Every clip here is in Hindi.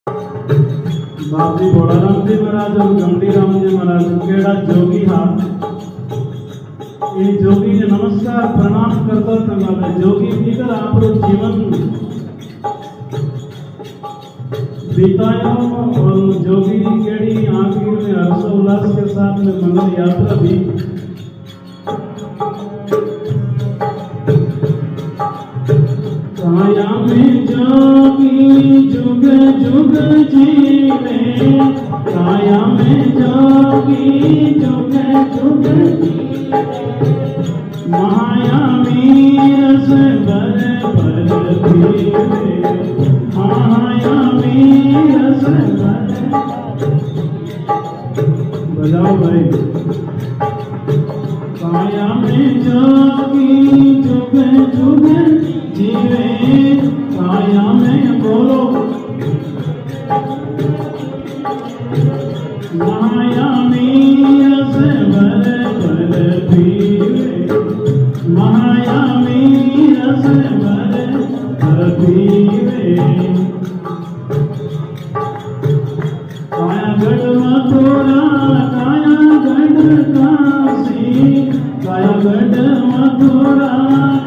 बाप जी भोलाराम जी महाराज और गंडी राम जी महाराज केड़ा जोगी हा ये जोगी ने नमस्कार प्रणाम करता तंगावे जोगी भीतर आपरो जीवन बीतायो और जोगी केड़ी आखिर में हर्षोल्लास के साथ में मंगल यात्रा भी काया में जोगी जुग जुग जीवे काया में जोगी जुग जुग जीवे माया मीरस बर बर पीवे माया मीरस बर बजाओ भाई काया में जोगी जुग जुग जीवे काया में बोलो माया मीरस बर बर पीवे माया मीरस बर बर पीवे काया गढ़ मथुरा काया गढ़ काशी काया गढ़ मथुरा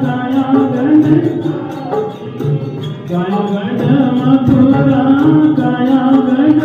काया गढ़ मथुरा काया गढ़